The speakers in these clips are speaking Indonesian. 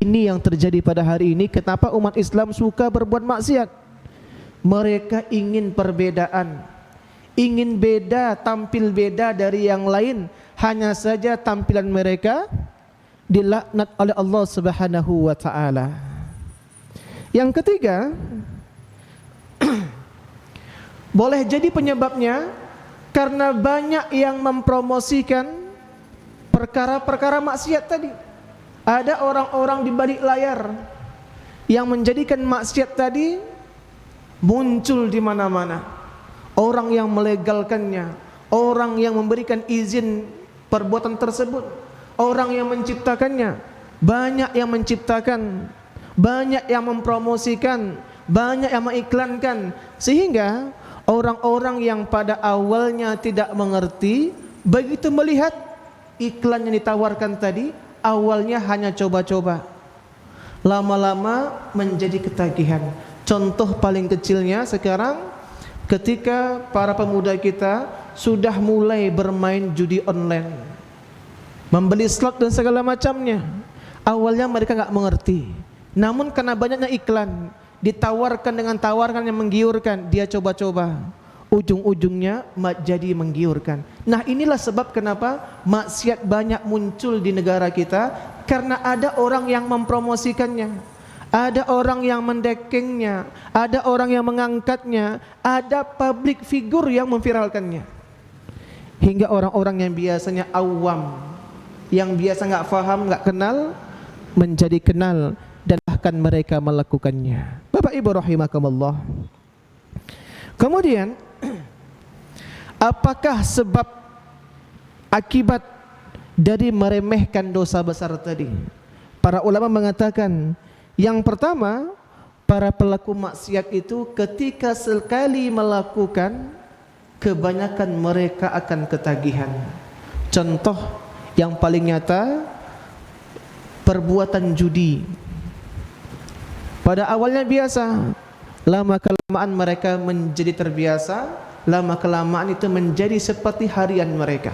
Ini yang terjadi pada hari ini. Kenapa umat Islam suka berbuat maksiat? Mereka ingin perbedaan, ingin beda, tampil beda dari yang lain. Hanya saja tampilan mereka dilaknat oleh Allah Subhanahu wa taala. Yang ketiga, boleh jadi penyebabnya karena banyak yang mempromosikan perkara-perkara maksiat tadi. Ada orang-orang di balik layar yang menjadikan maksiat tadi muncul di mana-mana. Orang yang melegalkannya, orang yang memberikan izin perbuatan tersebut, orang yang menciptakannya, banyak yang menciptakan, banyak yang mempromosikan, banyak yang mengiklankan, sehingga orang-orang yang pada awalnya tidak mengerti, begitu melihat iklan yang ditawarkan tadi, awalnya hanya coba-coba, lama-lama menjadi ketagihan. Contoh paling kecilnya sekarang, ketika para pemuda kita sudah mulai bermain judi online, membeli slot dan segala macamnya. Awalnya mereka nggak mengerti, namun karena banyaknya iklan, ditawarkan dengan tawaran yang menggiurkan, dia coba-coba, ujung-ujungnya jadi menggiurkan. Nah, inilah sebab kenapa maksiat banyak muncul di negara kita, karena ada orang yang mempromosikannya, ada orang yang mendekengnya, ada orang yang mengangkatnya, ada public figure yang memviralkannya, hingga orang-orang yang biasanya awam, yang biasa nggak paham, nggak kenal, menjadi kenal dan bahkan mereka melakukannya. Bapak Ibu rahimakumullah. Kemudian, apakah sebab akibat dari meremehkan dosa besar tadi? Para ulama mengatakan, yang pertama, para pelaku maksiat itu ketika sekali melakukan, kebanyakan mereka akan ketagihan. Contoh yang paling nyata, perbuatan judi. Pada awalnya biasa, lama kelamaan mereka menjadi terbiasa, lama kelamaan itu menjadi seperti harian mereka.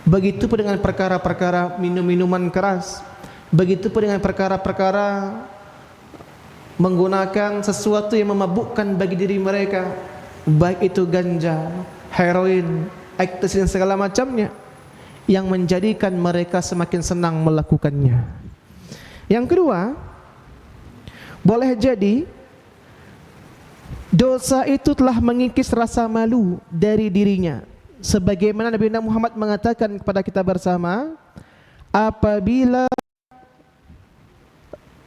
Begitu pun dengan perkara-perkara minum-minuman keras, begitu pun dengan perkara-perkara menggunakan sesuatu yang memabukkan bagi diri mereka, baik itu ganja, heroin, ekstasi dan segala macamnya, yang menjadikan mereka semakin senang melakukannya. Yang kedua, boleh jadi dosa itu telah mengikis rasa malu dari dirinya, sebagaimana Nabi Muhammad mengatakan kepada kita bersama, apabila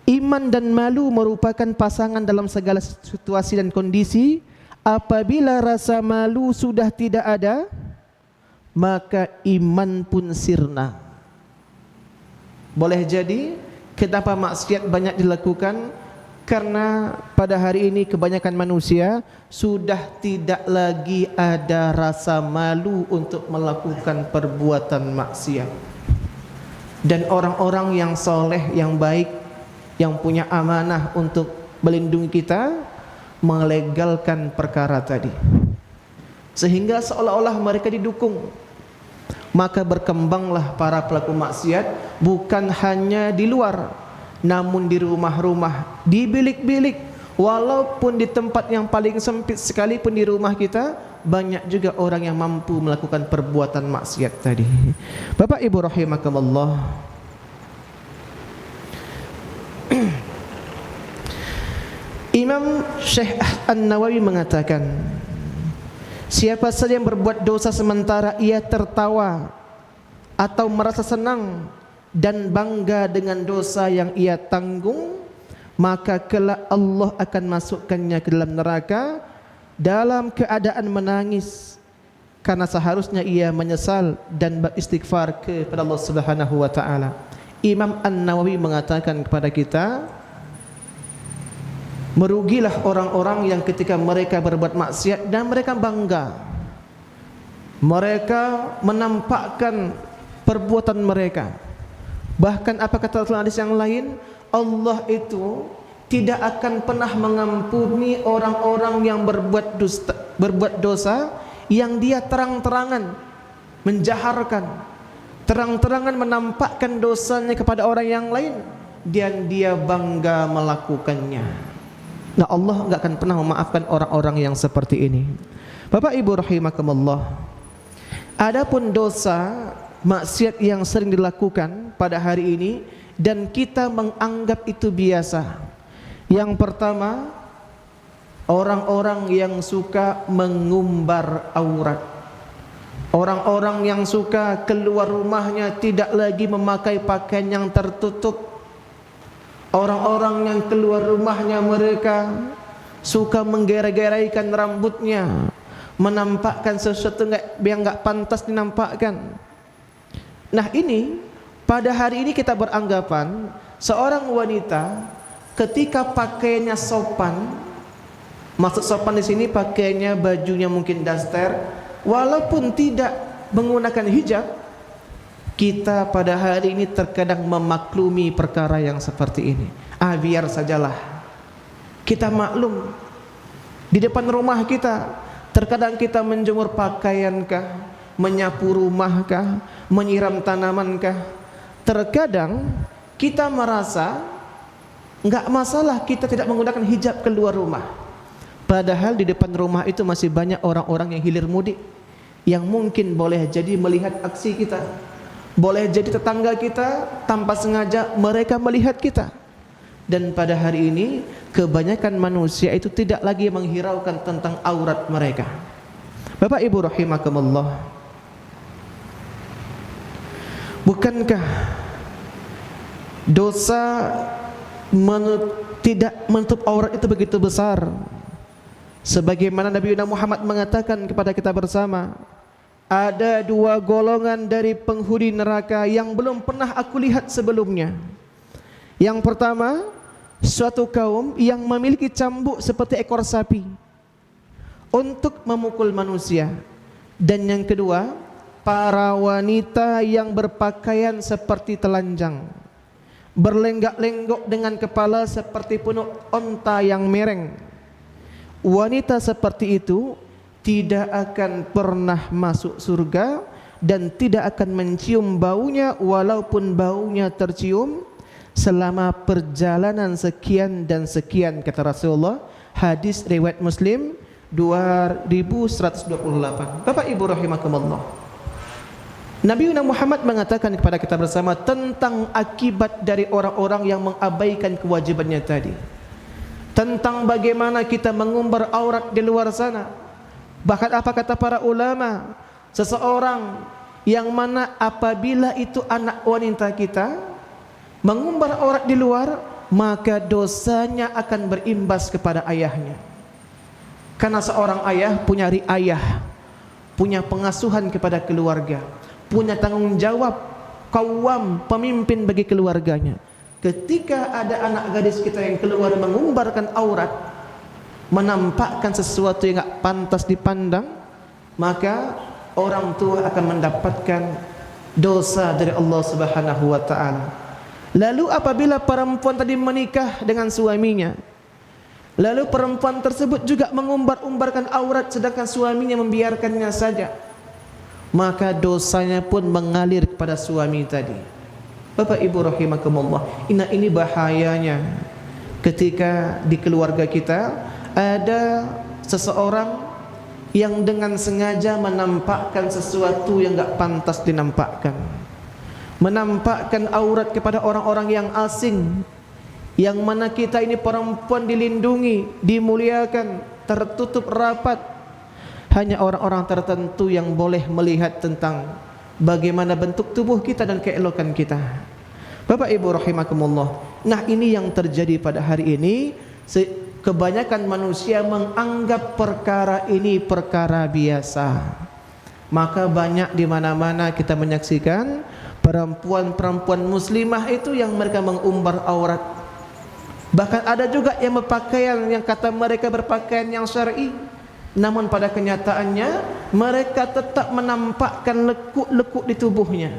iman dan malu merupakan pasangan dalam segala situasi dan kondisi, apabila rasa malu sudah tidak ada, maka iman pun sirna. Boleh jadi kenapa maksiat banyak dilakukan, karena pada hari ini kebanyakan manusia sudah tidak lagi ada rasa malu untuk melakukan perbuatan maksiat. Dan orang-orang yang soleh, yang baik, yang punya amanah untuk melindungi kita, melegalkan perkara tadi, sehingga seolah-olah mereka didukung. Maka berkembanglah para pelaku maksiat, bukan hanya di luar, namun di rumah-rumah, di bilik-bilik. Walaupun di tempat yang paling sempit sekalipun di rumah kita, banyak juga orang yang mampu melakukan perbuatan maksiat tadi. Bapak Ibu rahimakumullah, Imam Syekh An-Nawawi mengatakan, siapa saja yang berbuat dosa sementara ia tertawa atau merasa senang dan bangga dengan dosa yang ia tanggung, maka kelak Allah akan masukkannya ke dalam neraka dalam keadaan menangis, karena seharusnya ia menyesal dan beristighfar kepada Allah Subhanahu wa taala. Imam An-Nawawi mengatakan kepada kita, merugilah orang-orang yang ketika mereka berbuat maksiat dan mereka bangga, mereka menampakkan perbuatan mereka. Bahkan apa kata hadis yang lain, Allah itu tidak akan pernah mengampuni orang-orang yang berbuat dosa yang dia terang-terangan menjaharkan, terang-terangan menampakkan dosanya kepada orang yang lain, dan dia bangga melakukannya. Nah, Allah enggak akan pernah memaafkan orang-orang yang seperti ini. Bapak Ibu rahimakumullah. Adapun dosa maksiat yang sering dilakukan pada hari ini dan kita menganggap itu biasa. Yang pertama, orang-orang yang suka mengumbar aurat. Orang-orang yang suka keluar rumahnya tidak lagi memakai pakaian yang tertutup. Orang-orang yang keluar rumahnya mereka suka menggera-geraikan rambutnya, menampakkan sesuatu yang enggak pantas dinampakkan. Nah, ini pada hari ini kita beranggapan seorang wanita ketika pakaiannya sopan, maksud sopan di sini pakaiannya bajunya mungkin daster, walaupun tidak menggunakan hijab, kita pada hari ini terkadang memaklumi perkara yang seperti ini. Biar sajalah. Kita maklum. Di depan rumah kita, terkadang kita menjemur pakaiankah, menyapu rumahkah, menyiram tanamankah. Terkadang kita merasa enggak masalah kita tidak menggunakan hijab keluar rumah. Padahal di depan rumah itu masih banyak orang-orang yang hilir mudik, yang mungkin boleh jadi melihat aksi kita. Boleh jadi tetangga kita tanpa sengaja mereka melihat kita. Dan pada hari ini kebanyakan manusia itu tidak lagi menghiraukan tentang aurat mereka. Bapak Ibu rahimakumullah. Bukankah dosa tidak menutup aurat itu begitu besar? Sebagaimana Nabi Muhammad mengatakan kepada kita bersama, ada dua golongan dari penghuni neraka yang belum pernah aku lihat sebelumnya. Yang pertama, suatu kaum yang memiliki cambuk seperti ekor sapi untuk memukul manusia. Dan yang kedua, para wanita yang berpakaian seperti telanjang, berlenggak-lenggok dengan kepala seperti punuk onta yang mereng. Wanita seperti itu tidak akan pernah masuk surga dan tidak akan mencium baunya walaupun baunya tercium selama perjalanan sekian dan sekian, kata Rasulullah. Hadis riwayat Muslim 2128. Bapak Ibu rahimakumullah. Nabi Muhammad mengatakan kepada kita bersama tentang akibat dari orang-orang yang mengabaikan kewajibannya tadi. Tentang bagaimana kita mengumbar aurat di luar sana. Bahkan apa kata para ulama, seseorang yang mana apabila itu anak wanita kita mengumbar aurat di luar, maka dosanya akan berimbas kepada ayahnya. Karena seorang ayah punya riayah, punya pengasuhan kepada keluarga, punya tanggung jawab, qawwam, pemimpin bagi keluarganya. Ketika ada anak gadis kita yang keluar mengumbarkan aurat, menampakkan sesuatu yang tidak pantas dipandang, maka orang tua akan mendapatkan dosa dari Allah Subhanahu wa taala. Lalu apabila perempuan tadi menikah dengan suaminya, lalu perempuan tersebut juga mengumbar-umbarkan aurat sedangkan suaminya membiarkannya saja, maka dosanya pun mengalir kepada suami tadi. Bapak Ibu rahimakumullah, ini bahayanya ketika di keluarga kita ada seseorang yang dengan sengaja menampakkan sesuatu yang enggak pantas dinampakkan, menampakkan aurat kepada orang-orang yang asing, yang mana kita ini perempuan dilindungi, dimuliakan, tertutup rapat. Hanya orang-orang tertentu yang boleh melihat tentang bagaimana bentuk tubuh kita dan keelokan kita. Bapak Ibu rahimakumullah. Nah, ini yang terjadi pada hari ini. Kebanyakan manusia menganggap perkara ini perkara biasa. Maka banyak di mana-mana kita menyaksikan perempuan-perempuan muslimah itu yang mereka mengumbar aurat. Bahkan ada juga yang berpakaian yang kata mereka berpakaian yang syar'i, namun pada kenyataannya mereka tetap menampakkan lekuk-lekuk di tubuhnya.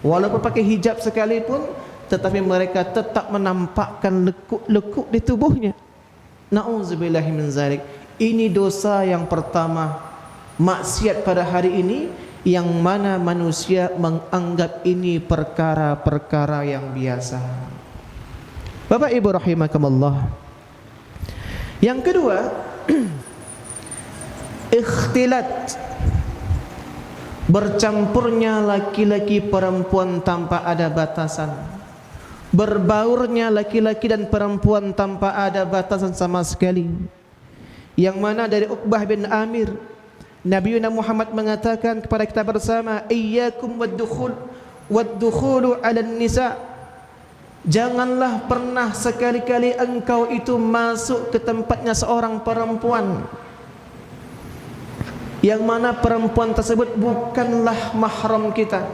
Walaupun pakai hijab sekalipun, tetapi mereka tetap menampakkan lekuk-lekuk di tubuhnya. Na'udzubillahi min zalik. Ini dosa yang pertama, maksiat pada hari ini, yang mana manusia menganggap ini perkara-perkara yang biasa. Bapak Ibu rahimakumullah. Yang kedua, ikhtilat, bercampurnya laki-laki perempuan tanpa ada batasan, berbaurnya laki-laki dan perempuan tanpa ada batasan sama sekali. Yang mana dari Uqbah bin Amir, Nabi Muhammad mengatakan kepada kita bersama, iyyakum wad-dukhulu 'alan nisa. Janganlah pernah sekali-kali engkau itu masuk ke tempatnya seorang perempuan yang mana perempuan tersebut bukanlah mahram kita.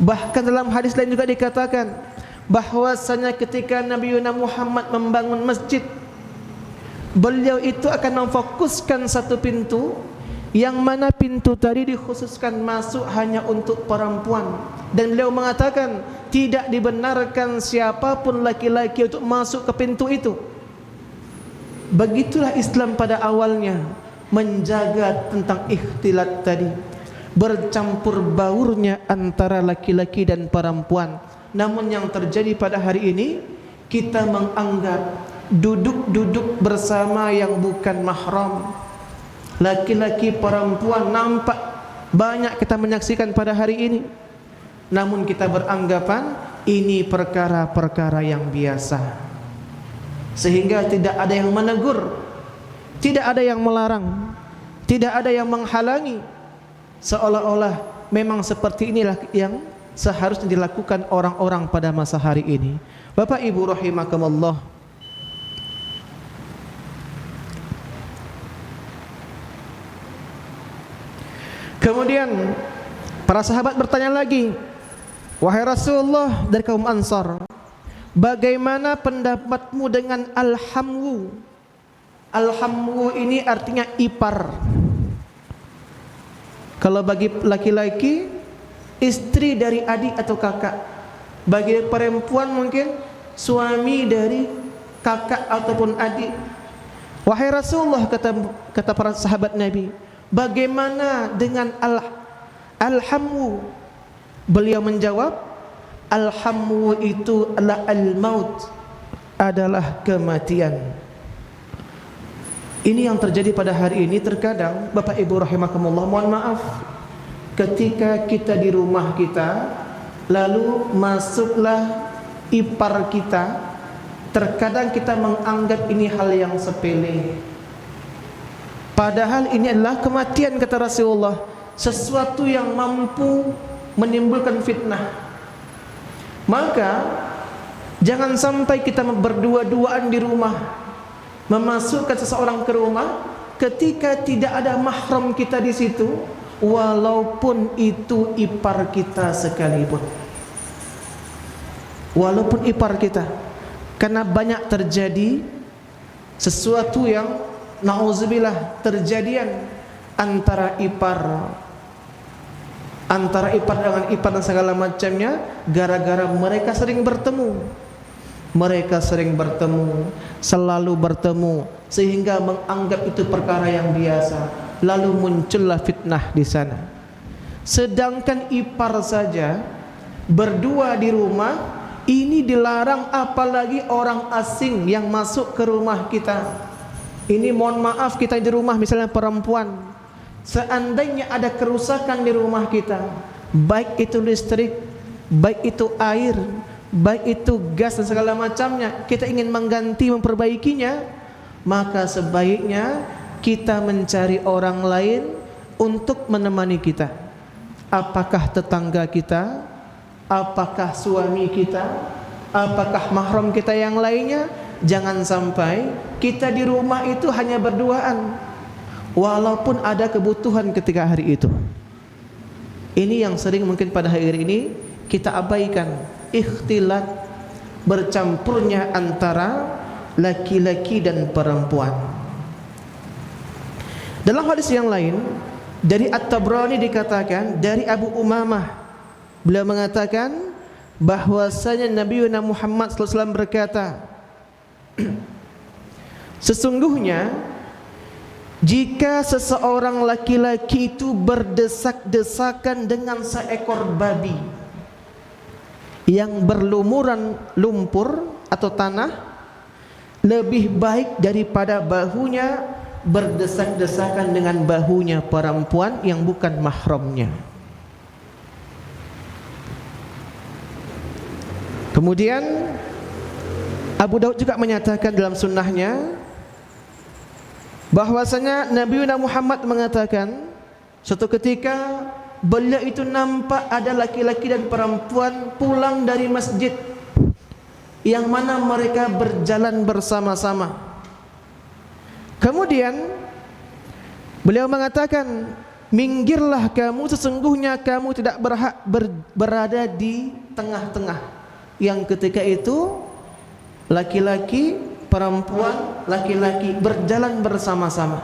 Bahkan dalam hadis lain juga dikatakan bahwasanya ketika Nabi Muhammad membangun masjid, beliau itu akan memfokuskan satu pintu, yang mana pintu tadi dikhususkan masuk hanya untuk perempuan, dan beliau mengatakan tidak dibenarkan siapapun laki-laki untuk masuk ke pintu itu. Begitulah Islam pada awalnya, menjaga tentang ikhtilat tadi, bercampur baurnya antara laki-laki dan perempuan. Namun yang terjadi pada hari ini, kita menganggap duduk-duduk bersama yang bukan mahram, laki-laki perempuan, nampak banyak kita menyaksikan pada hari ini. Namun kita beranggapan ini perkara-perkara yang biasa, sehingga tidak ada yang menegur, tidak ada yang melarang, tidak ada yang menghalangi. Seolah-olah memang seperti inilah yang seharusnya dilakukan orang-orang pada masa hari ini. Bapak Ibu rahimakumullah, kemudian para sahabat bertanya lagi, wahai Rasulullah dari kaum Ansar, bagaimana pendapatmu dengan al-hamwu? Al-hamwu ini artinya ipar. Kalau bagi laki-laki, istri dari adik atau kakak. Bagi perempuan mungkin suami dari kakak ataupun adik. Wahai Rasulullah, kata para sahabat Nabi, bagaimana dengan al-hamwu? Beliau menjawab, al-hamwu itu adalah al-maut, adalah kematian. Ini yang terjadi pada hari ini. Terkadang Bapak Ibu rahimakumullah, mohon maaf, ketika kita di rumah kita, lalu masuklah ipar kita, terkadang kita menganggap ini hal yang sepele, padahal ini adalah kematian, kata Rasulullah, sesuatu yang mampu menimbulkan fitnah. Maka jangan sampai kita berdua-duaan di rumah, memasukkan seseorang ke rumah ketika tidak ada mahram kita di situ, walaupun itu ipar kita sekalipun. Walaupun ipar kita, karena banyak terjadi sesuatu yang na'udzubillah terjadian antara ipar dengan ipar dan segala macamnya, gara-gara mereka sering bertemu. Mereka sering bertemu, selalu bertemu, sehingga menganggap itu perkara yang biasa. Lalu muncullah fitnah di sana. Sedangkan ipar saja berdua di rumah ini dilarang, apalagi orang asing yang masuk ke rumah kita. Ini mohon maaf, kita di rumah misalnya perempuan, seandainya ada kerusakan di rumah kita, baik itu listrik, baik itu air, baik itu gas dan segala macamnya, kita ingin mengganti, memperbaikinya, maka sebaiknya kita mencari orang lain untuk menemani kita. Apakah tetangga kita, apakah suami kita, apakah mahram kita yang lainnya. Jangan sampai kita di rumah itu hanya berduaan, walaupun ada kebutuhan ketika hari itu. Ini yang sering mungkin pada hari ini kita abaikan, ikhtilat, bercampurnya antara laki-laki dan perempuan. Dalam hadis yang lain dari At-Tabrani dikatakan dari Abu Umamah, beliau mengatakan bahwasanya Nabi Muhammad SAW berkata, sesungguhnya jika seseorang laki-laki itu berdesak-desakan dengan seekor babi yang berlumuran lumpur atau tanah lebih baik daripada bahunya berdesak-desakan dengan bahunya perempuan yang bukan mahramnya. Kemudian Abu Daud juga menyatakan dalam sunnahnya bahwasanya Nabi Muhammad mengatakan suatu ketika beliau itu nampak ada laki-laki dan perempuan pulang dari masjid yang mana mereka berjalan bersama-sama. Kemudian beliau mengatakan, minggirlah kamu, sesungguhnya kamu tidak berhak berada di tengah-tengah. Yang ketika itu laki-laki, perempuan, laki-laki berjalan bersama-sama.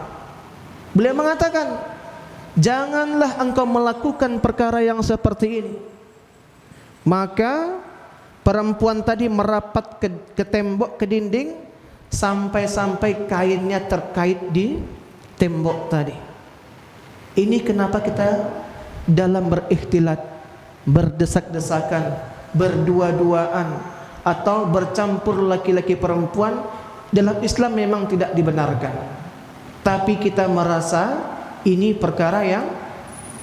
Beliau mengatakan, janganlah engkau melakukan perkara yang seperti ini. Maka perempuan tadi merapat ke tembok, ke dinding, sampai-sampai kainnya terkait di tembok tadi. Ini kenapa kita dalam berikhtilat, berdesak-desakan, berdua-duaan atau bercampur laki-laki perempuan dalam Islam memang tidak dibenarkan. Tapi kita merasa ini perkara yang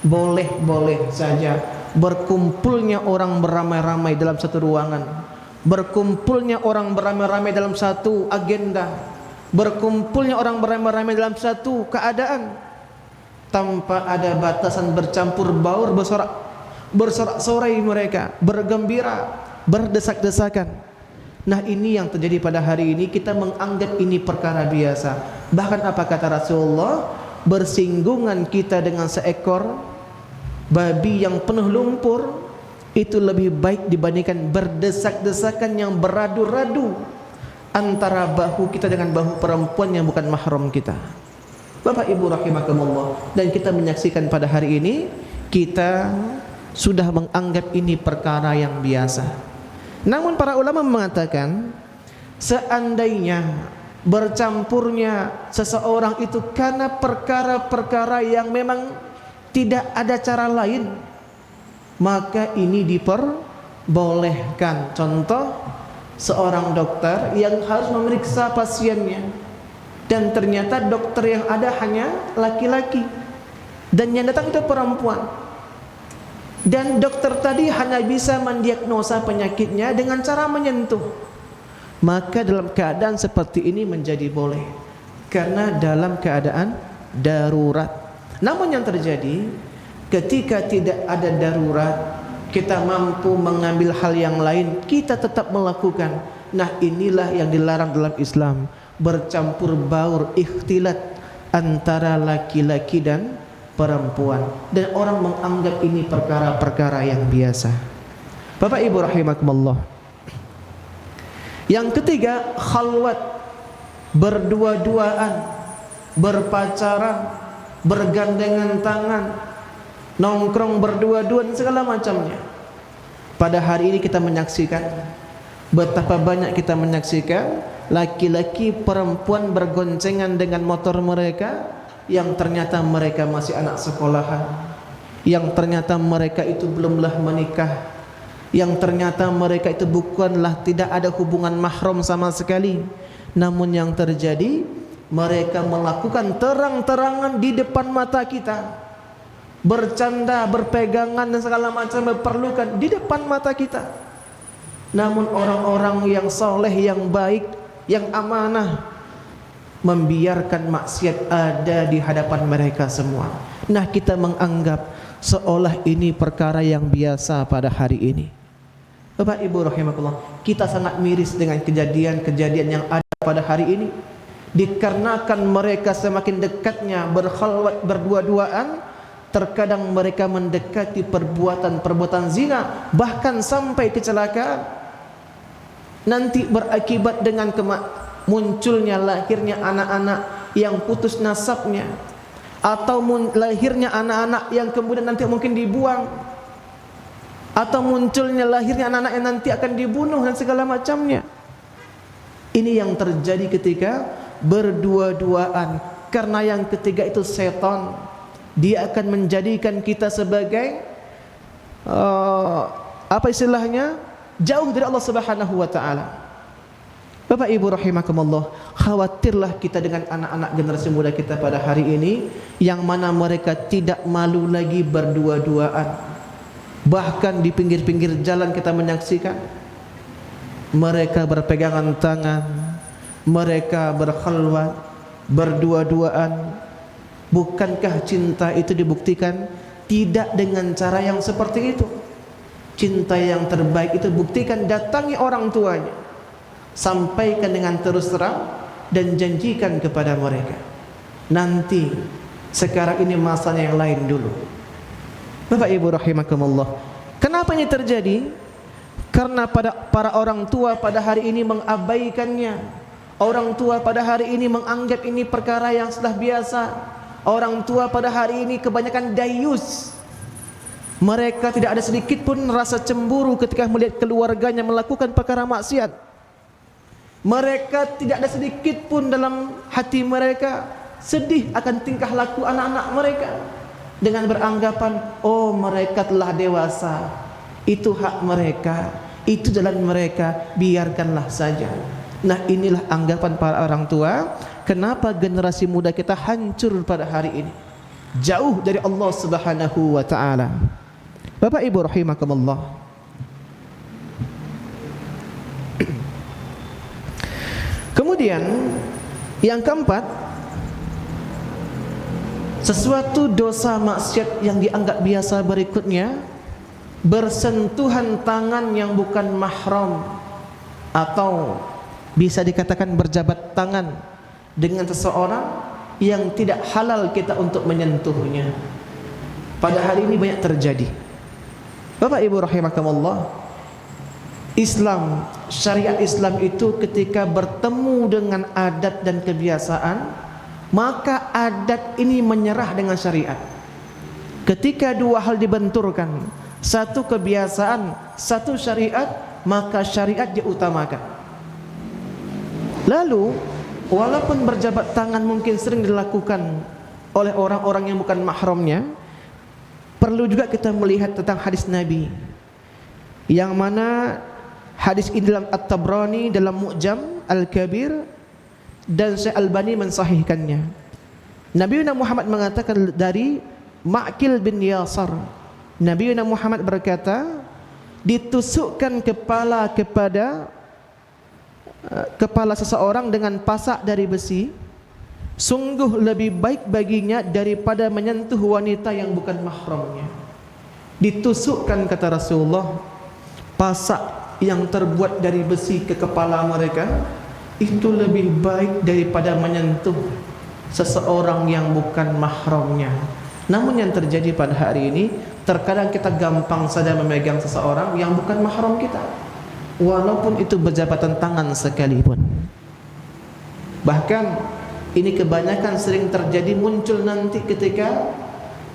boleh-boleh saja. Berkumpulnya orang beramai-ramai dalam satu ruangan, berkumpulnya orang beramai-ramai dalam satu agenda, berkumpulnya orang beramai-ramai dalam satu keadaan tanpa ada batasan, bercampur baur, bersorak-sorai mereka, bergembira, berdesak-desakan. Nah, ini yang terjadi pada hari ini. Kita menganggap ini perkara biasa. Bahkan apa kata Rasulullah, bersinggungan kita dengan seekor babi yang penuh lumpur itu lebih baik dibandingkan berdesak-desakan yang beradu-radu antara bahu kita dengan bahu perempuan yang bukan mahram kita. Bapak Ibu rahimakumullah, dan kita menyaksikan pada hari ini kita sudah menganggap ini perkara yang biasa. Namun para ulama mengatakan, seandainya bercampurnya seseorang itu karena perkara-perkara yang memang tidak ada cara lain, maka ini diperbolehkan. Contoh, seorang dokter yang harus memeriksa pasiennya dan ternyata dokter yang ada hanya laki-laki dan yang datang itu perempuan, dan dokter tadi hanya bisa mendiagnosa penyakitnya dengan cara menyentuh, maka dalam keadaan seperti ini menjadi boleh karena dalam keadaan darurat. Namun yang terjadi ketika tidak ada darurat, kita mampu mengambil hal yang lain, kita tetap melakukan. Nah, inilah yang dilarang dalam Islam, bercampur baur, ikhtilat antara laki-laki dan perempuan, dan orang menganggap ini perkara-perkara yang biasa. Bapak Ibu rahimakumullah. Yang ketiga, khalwat, berdua-duaan, berpacaran, bergandengan tangan, nongkrong berdua-duaan, segala macamnya. Pada hari ini kita menyaksikan, betapa banyak kita menyaksikan laki-laki perempuan bergoncengan dengan motor mereka yang ternyata mereka masih anak sekolahan, yang ternyata mereka itu belumlah menikah, yang ternyata mereka itu bukanlah, tidak ada hubungan mahram sama sekali. Namun yang terjadi, mereka melakukan terang-terangan di depan mata kita, bercanda, berpegangan dan segala macam berperlukan di depan mata kita. Namun orang-orang yang soleh, yang baik, yang amanah membiarkan maksiat ada di hadapan mereka semua. Nah, kita menganggap seolah ini perkara yang biasa pada hari ini. Bapak Ibu rahimakumullah, kita sangat miris dengan kejadian-kejadian yang ada pada hari ini. Dikarenakan mereka semakin dekatnya berkhalwat, berdua-duaan, terkadang mereka mendekati perbuatan-perbuatan zina, bahkan sampai kecelakaan. Nanti berakibat dengan munculnya, lahirnya anak-anak yang putus nasabnya, atau lahirnya anak-anak yang kemudian nanti mungkin dibuang, atau munculnya lahirnya anak-anak yang nanti akan dibunuh dan segala macamnya. Ini yang terjadi ketika berdua-duaan, karena yang ketiga itu setan. Dia akan menjadikan kita sebagai apa istilahnya, jauh dari Allah Subhanahu wa taala. Bapak Ibu rahimakumullah, khawatirlah kita dengan anak-anak generasi muda kita pada hari ini, yang mana mereka tidak malu lagi berdua-duaan. Bahkan di pinggir-pinggir jalan kita menyaksikan mereka berpegangan tangan, mereka berkhalwat, berdua-duaan. Bukankah cinta itu dibuktikan tidak dengan cara yang seperti itu? Cinta yang terbaik itu buktikan datangi orang tuanya, sampaikan dengan terus terang, dan janjikan kepada mereka, nanti, sekarang ini masanya yang lain dulu. Bapak Ibu rahimakumullah, kenapa ini terjadi? Karena para orang tua pada hari ini mengabaikannya. Orang tua pada hari ini menganggap ini perkara yang sudah biasa. Orang tua pada hari ini kebanyakan dayus. Mereka tidak ada sedikit pun rasa cemburu ketika melihat keluarganya melakukan perkara maksiat. Mereka tidak ada sedikit pun dalam hati mereka sedih akan tingkah laku anak-anak mereka, dengan beranggapan, oh mereka telah dewasa, itu hak mereka, itu jalan mereka, biarkanlah saja. Nah, inilah anggapan para orang tua. Kenapa generasi muda kita hancur pada hari ini, jauh dari Allah Subhanahu wa ta'ala. Bapak Ibu rahimakumullah, kemudian yang keempat, sesuatu dosa maksiat yang dianggap biasa berikutnya, bersentuhan tangan yang bukan mahram, atau bisa dikatakan berjabat tangan dengan seseorang yang tidak halal kita untuk menyentuhnya. Pada hari ini banyak terjadi. Bapak Ibu rahimakumullah, Islam, syariat Islam itu ketika bertemu dengan adat dan kebiasaan, maka adat ini menyerah dengan syariat. Ketika dua hal dibenturkan, satu kebiasaan, satu syariat, maka syariat diutamakan. Lalu, walaupun berjabat tangan mungkin sering dilakukan oleh orang-orang yang bukan mahramnya, perlu juga kita melihat tentang hadis Nabi, yang mana hadis ini dalam At-Tabrani, dalam Mu'jam Al-Kabir, dan Syekh Albani mensahihkannya. Nabi Muhammad mengatakan dari Ma'qil bin Yasar, Nabi Muhammad berkata, ditusukkan kepala seseorang dengan pasak dari besi, sungguh lebih baik baginya daripada menyentuh wanita yang bukan mahramnya. Ditusukkan, kata Rasulullah, pasak yang terbuat dari besi ke kepala mereka, itu lebih baik daripada menyentuh seseorang yang bukan mahramnya. Namun yang terjadi pada hari ini, terkadang kita gampang saja memegang seseorang yang bukan mahram kita, walaupun itu berjabatan tangan sekalipun. Bahkan ini kebanyakan sering terjadi, muncul nanti ketika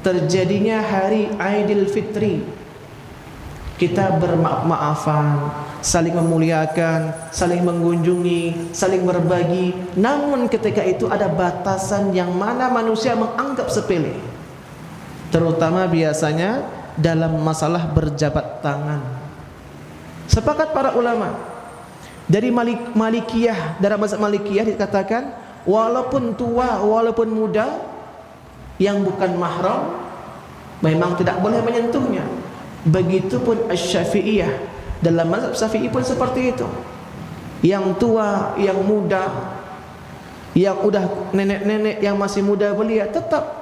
terjadinya hari Aidil Fitri. Kita bermaaf-maafan, saling memuliakan, saling mengunjungi, saling berbagi. Namun ketika itu ada batasan yang mana manusia menganggap sepele, terutama biasanya dalam masalah berjabat tangan. Sepakat para ulama dari Malikiyah, dari mazhab Malikiyah dikatakan, walaupun tua, walaupun muda, yang bukan mahram memang tidak boleh menyentuhnya. Begitupun Asy-Syafi'iyah, dalam mazhab Syafi'i pun seperti itu. Yang tua, yang muda, yang udah nenek-nenek yang masih muda belia, tetap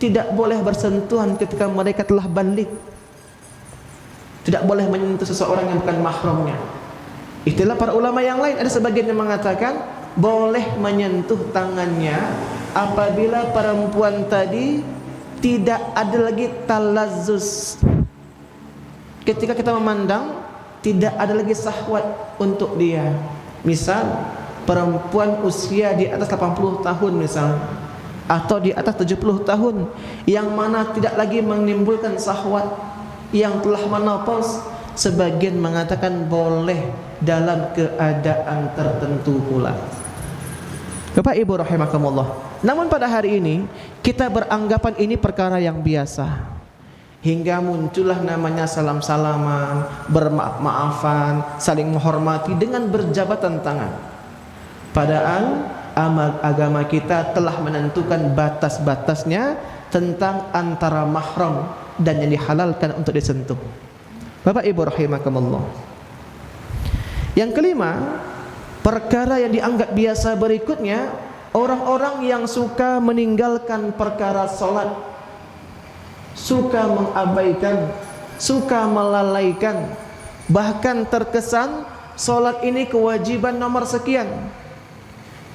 tidak boleh bersentuhan ketika mereka telah balik. Tidak boleh menyentuh seseorang yang bukan mahramnya. Itulah para ulama yang lain, ada sebagian yang mengatakan boleh menyentuh tangannya apabila perempuan tadi tidak ada lagi talazzus. Ketika kita memandang, tidak ada lagi syahwat untuk dia. Misal perempuan usia di atas 80 tahun misalnya, atau di atas 70 tahun, yang mana tidak lagi menimbulkan syahwat, yang telah menopause, sebagian mengatakan boleh dalam keadaan tertentu pula. Bapak Ibu rahimakumullah, namun pada hari ini kita beranggapan ini perkara yang biasa, hingga muncullah namanya salam-salaman, bermaaf-maafan, saling menghormati dengan berjabatan tangan. Padahal agama kita telah menentukan batas-batasnya tentang antara mahram dan yang dihalalkan untuk disentuh. Bapak Ibu rahimakumullah. Yang kelima, perkara yang dianggap biasa berikutnya, orang-orang yang suka meninggalkan perkara salat, suka mengabaikan, suka melalaikan, bahkan terkesan salat ini kewajiban nomor sekian.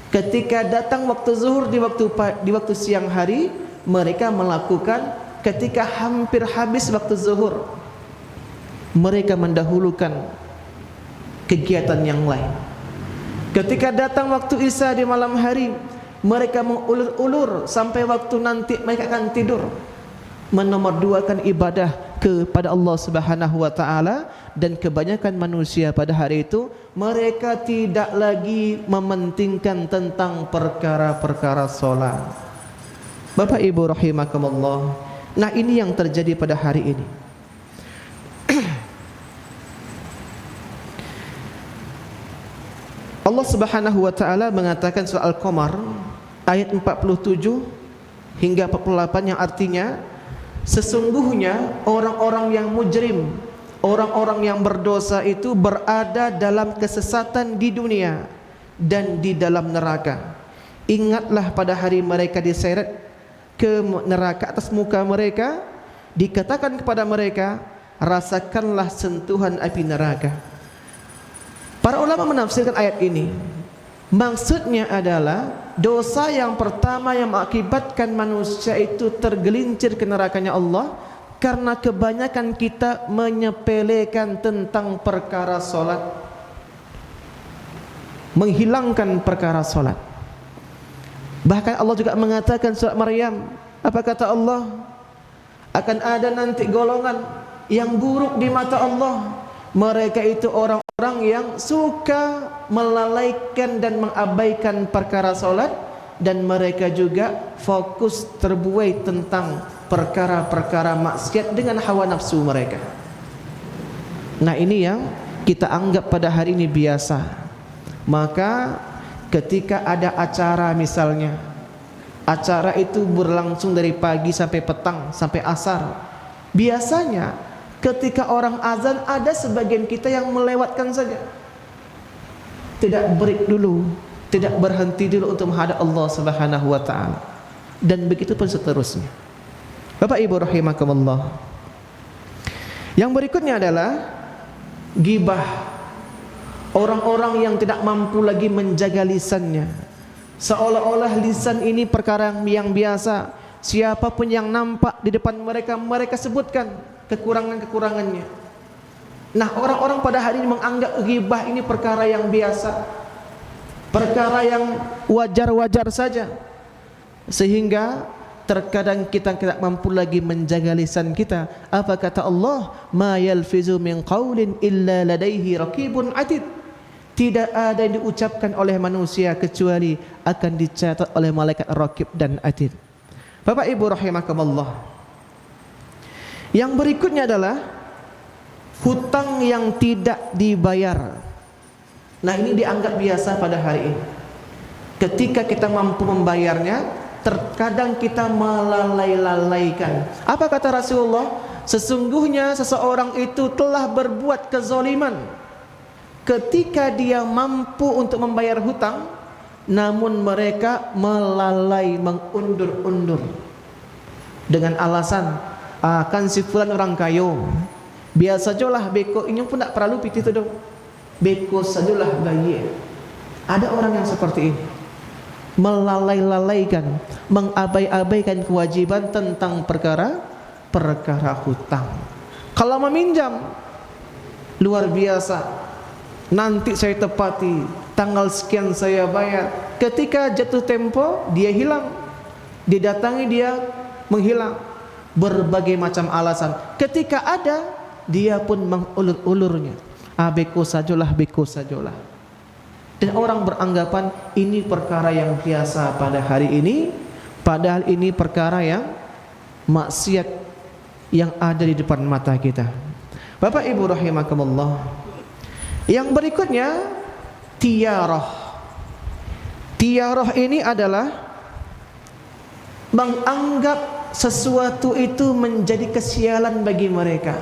Ketika datang waktu zuhur di waktu siang hari, mereka melakukan ketika hampir habis waktu zuhur, mereka mendahulukan kegiatan yang lain. Ketika datang waktu isya di malam hari, mereka mengulur-ulur sampai waktu nanti mereka akan tidur, menomorduakan ibadah kepada Allah Subhanahu wa taala. Dan kebanyakan manusia pada hari itu mereka tidak lagi mementingkan tentang perkara-perkara salat. Bapak Ibu rahimakumullah. Nah, ini yang terjadi pada hari ini. Allah Subhanahu wa taala mengatakan surah Al-Qamar ayat 47 hingga 48 yang artinya, sesungguhnya orang-orang yang mujrim, orang-orang yang berdosa itu berada dalam kesesatan di dunia dan di dalam neraka. Ingatlah pada hari mereka diseret ke neraka atas muka mereka, dikatakan kepada mereka, rasakanlah sentuhan api neraka. Para ulama menafsirkan ayat ini, maksudnya adalah dosa yang pertama yang mengakibatkan manusia itu tergelincir ke nerakanya Allah karena kebanyakan kita menyepelekan tentang perkara solat, menghilangkan perkara solat. Bahkan Allah juga mengatakan surat Maryam, apa kata Allah? Akan ada nanti golongan yang buruk di mata Allah. Mereka itu orang-orang yang suka melalaikan dan mengabaikan perkara solat, dan mereka juga fokus terbuai tentang perkara-perkara maksiat dengan hawa nafsu mereka. Nah, ini yang kita anggap pada hari ini biasa. Maka ketika ada acara misalnya, acara itu berlangsung dari pagi sampai petang sampai asar, biasanya ketika orang azan ada sebagian kita yang melewatkan saja, tidak break dulu, tidak berhenti dulu untuk menghadap Allah Subhanahu wa taala, dan begitu pun seterusnya. Bapak Ibu rahimakumullah. Yang berikutnya adalah ghibah. Orang-orang yang tidak mampu lagi menjaga lisannya, seolah-olah lisan ini perkara yang biasa. Siapapun yang nampak di depan mereka, mereka sebutkan kekurangan-kekurangannya. Nah, orang-orang pada hari ini menganggap ghibah ini perkara yang biasa, perkara yang wajar-wajar saja, sehingga terkadang kita tidak mampu lagi menjaga lisan kita. Apa kata Allah? Ma yalfizu min qaulin illa ladaihi raqibun atid. Tidak ada yang diucapkan oleh manusia kecuali akan dicatat oleh malaikat raqib dan atid. Bapak Ibu rahimakumullah. Yang berikutnya adalah hutang yang tidak dibayar. Nah, ini dianggap biasa pada hari ini. Ketika kita mampu membayarnya, terkadang kita melalaikan. Apa kata Rasulullah? Sesungguhnya seseorang itu telah berbuat kezaliman ketika dia mampu untuk membayar hutang, namun mereka melalai, mengundur-undur dengan alasan akan si fulan orang kayo, biasa sajalah beko ini pun tak perlu piti tu dong, beko sajalah bayi. Ada orang yang seperti ini, melalaikan, mengabai-abaikan kewajiban tentang perkara hutang. Kalau meminjam, luar biasa. Nanti saya tepati, tanggal sekian saya bayar. Ketika jatuh tempo, dia hilang. Didatangi, dia menghilang. Berbagai macam alasan. Ketika ada, dia pun mengulur-ulurnya. Beko sajalah, beko sajalah. Dan orang beranggapan ini perkara yang biasa pada hari ini, padahal ini perkara yang maksiat yang ada di depan mata kita. Bapak Ibu rahimakumullah. Yang berikutnya, tiarah. Tiarah ini adalah menganggap sesuatu itu menjadi kesialan bagi mereka.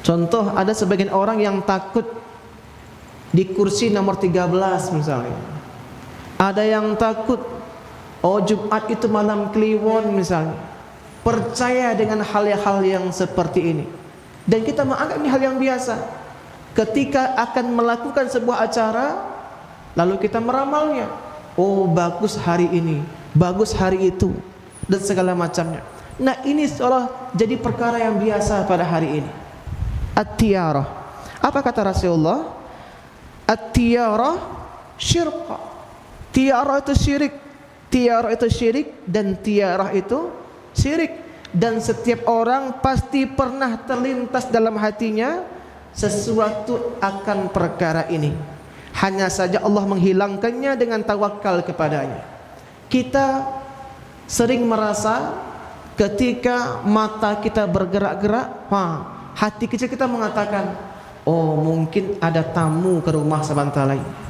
Contoh, ada sebagian orang yang takut di kursi nomor 13 misalnya. Ada yang takut, oh Jumat itu malam Kliwon misalnya. Percaya dengan hal-hal yang seperti ini. Dan kita menganggap ini hal yang biasa. Ketika akan melakukan sebuah acara, lalu kita meramalnya. Oh bagus hari ini, bagus hari itu, dan segala macamnya. Nah ini seolah jadi perkara yang biasa pada hari ini. At-tiarah. Apa kata Rasulullah? At-tiarah syirq. Tiarah itu syirik. Tiarah itu syirik dan tiarah itu syirik. Dan setiap orang pasti pernah terlintas dalam hatinya sesuatu akan perkara ini. Hanya saja Allah menghilangkannya dengan tawakal kepadanya. Kita sering merasa ketika mata kita bergerak-gerak, hati kecil kita mengatakan, oh mungkin ada tamu ke rumah sebentar lagi.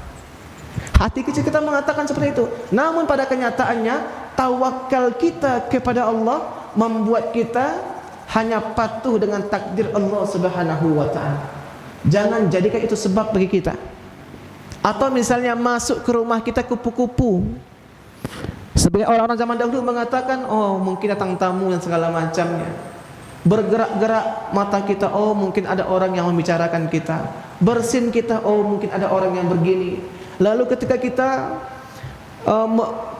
Hati kecil kita mengatakan seperti itu. Namun pada kenyataannya tawakal kita kepada Allah membuat kita hanya patuh dengan takdir Allah Subhanahu wa ta'ala. Jangan jadikan itu sebab bagi kita. Atau misalnya masuk ke rumah kita kupu-kupu. Sebagai orang-orang zaman dahulu mengatakan, oh mungkin datang tamu dan segala macamnya. Bergerak-gerak mata kita, oh mungkin ada orang yang membicarakan kita. Bersin kita, oh mungkin ada orang yang begini. Lalu ketika kita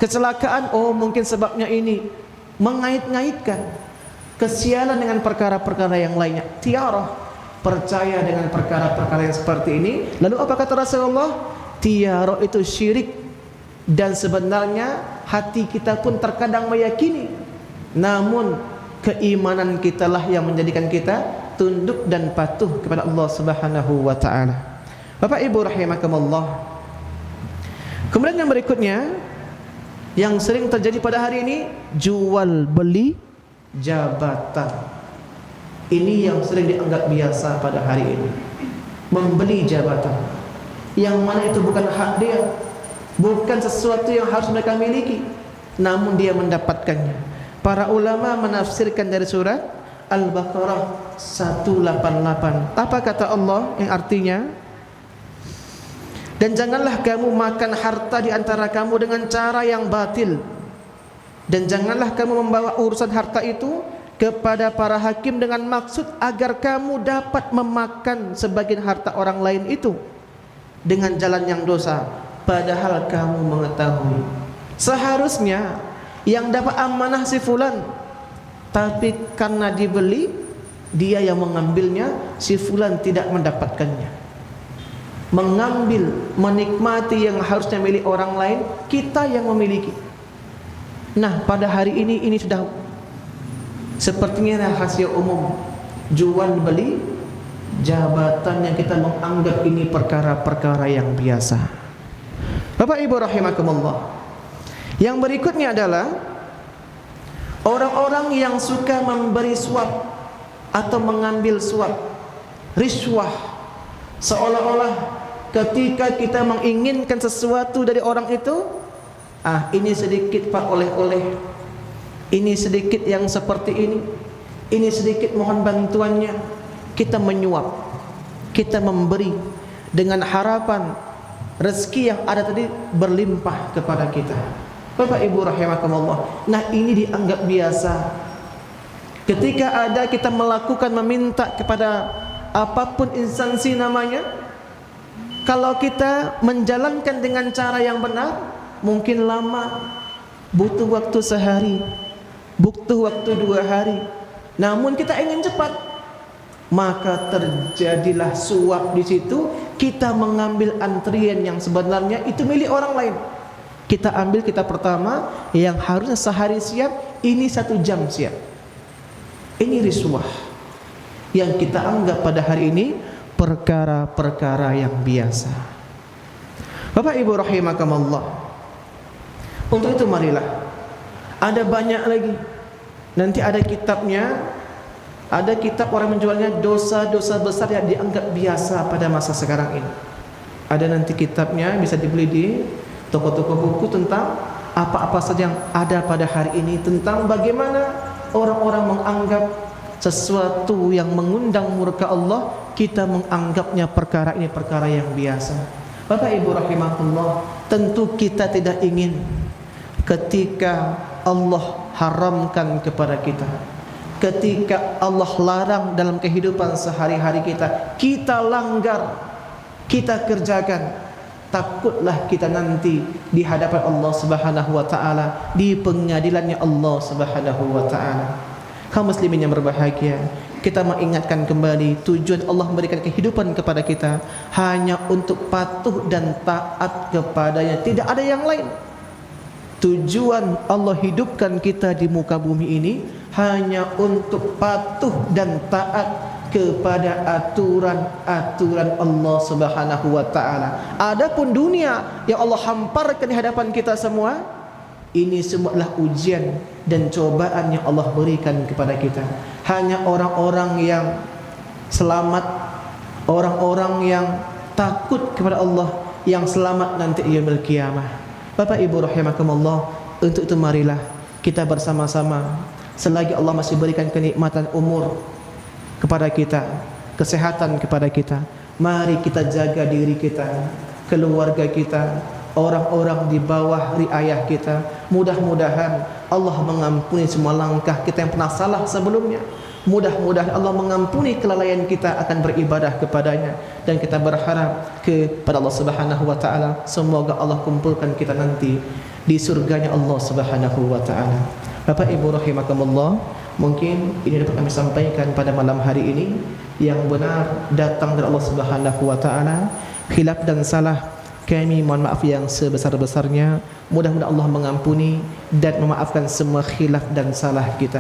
kecelakaan, oh mungkin sebabnya ini. Mengait-ngaitkan kesialan dengan perkara-perkara yang lainnya. Tiarah, percaya dengan perkara-perkara yang seperti ini. Lalu apa kata Rasulullah? Tiarah itu syirik. Dan sebenarnya hati kita pun terkadang meyakini, namun keimanan kitalah yang menjadikan kita tunduk dan patuh kepada Allah Subhanahu wa ta'ala. Bapak Ibu rahimakumullah. Kemudian yang berikutnya, yang sering terjadi pada hari ini, jual beli jabatan. Ini yang sering dianggap biasa pada hari ini. Membeli jabatan yang mana itu bukan hak dia, bukan sesuatu yang harus mereka miliki, namun dia mendapatkannya. Para ulama menafsirkan dari surat Al-Baqarah 188. Apa kata Allah yang artinya? Dan janganlah kamu makan harta di antara kamu dengan cara yang batil. Dan janganlah kamu membawa urusan harta itu kepada para hakim dengan maksud agar kamu dapat memakan sebagian harta orang lain itu dengan jalan yang dosa, padahal kamu mengetahui seharusnya yang dapat amanah si fulan, tapi karena dibeli dia yang mengambilnya, si fulan tidak mendapatkannya. Mengambil, menikmati yang harusnya milik orang lain, kita yang memiliki. Nah pada hari ini sudah sepertinya rahasia umum, jual beli jabatan yang kita menganggap ini perkara-perkara yang biasa. Bapak Ibu rahimakumullah. Yang berikutnya adalah orang-orang yang suka memberi suap atau mengambil suap, riswah, seolah-olah ketika kita menginginkan sesuatu dari orang itu, ini sedikit Pak oleh-oleh, ini sedikit yang seperti ini sedikit mohon bantuannya. Kita menyuap, kita memberi dengan harapan rezeki yang ada tadi berlimpah kepada kita. Bapak Ibu rahimakumullah. Nah ini dianggap biasa. Ketika ada kita melakukan meminta kepada apapun instansi namanya, kalau kita menjalankan dengan cara yang benar, mungkin lama, butuh waktu sehari, butuh waktu 2 hari. Namun kita ingin cepat, maka terjadilah suap di situ. Kita mengambil antrian yang sebenarnya itu milik orang lain. Kita ambil, kita pertama yang harusnya sehari siap, ini 1 jam siap. Ini riswah yang kita anggap pada hari ini perkara-perkara yang biasa. Bapak Ibu rahimakumullah. Untuk itu marilah, ada banyak lagi. Nanti ada kitabnya, ada kitab orang menjualnya dosa-dosa besar yang dianggap biasa pada masa sekarang ini. Ada nanti kitabnya, bisa dibeli di toko-toko buku tentang apa-apa saja yang ada pada hari ini, tentang bagaimana orang-orang menganggap sesuatu yang mengundang murka Allah, kita menganggapnya perkara ini perkara yang biasa. Bapak Ibu rahimahullah, tentu kita tidak ingin ketika Allah haramkan kepada kita, ketika Allah larang dalam kehidupan sehari-hari kita, kita langgar, kita kerjakan. Takutlah kita nanti di hadapan Allah Subhanahu wa taala, di pengadilannya Allah Subhanahu wa taala. Kaum muslimin yang berbahagia, kita mengingatkan kembali tujuan Allah memberikan kehidupan kepada kita hanya untuk patuh dan taat kepadanya, tidak ada yang lain. Tujuan Allah hidupkan kita di muka bumi ini hanya untuk patuh dan taat kepada aturan-aturan Allah Subhanahu wa taala. Adapun dunia yang Allah hamparkan di hadapan kita semua, ini semua adalah ujian dan cobaan yang Allah berikan kepada kita. Hanya orang-orang yang selamat, orang-orang yang takut kepada Allah yang selamat nanti yaumul qiyamah. Bapak Ibu rahimakumullah, untuk itu marilah kita bersama-sama, selagi Allah masih berikan kenikmatan umur kepada kita, kesehatan kepada kita, mari kita jaga diri kita, keluarga kita, orang-orang di bawah riayah kita. Mudah-mudahan Allah mengampuni semua langkah kita yang pernah salah sebelumnya. Mudah-mudahan Allah mengampuni kelalaian kita akan beribadah kepadanya, dan kita berharap kepada Allah Subhanahu wa taala, semoga Allah kumpulkan kita nanti di surganya Allah Subhanahu wa taala. Bapak Ibu rahimakumullah, mungkin ini dapat kami sampaikan pada malam hari ini. Yang benar datang dari Allah Subhanahu wa taala, khilaf dan salah kami mohon maaf yang sebesar-besarnya. Mudah-mudahan Allah mengampuni dan memaafkan semua khilaf dan salah kita.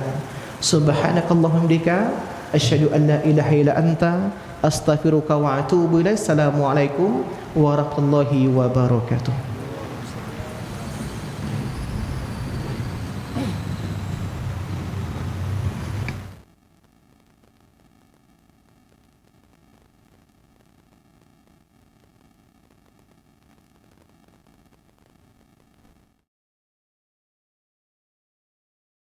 Subhanakallahumma bika asyhadu an la ilaha illa anta astaghfiruka wa atubu ilaik. Assalamualaikum warahmatullahi wabarakatuh.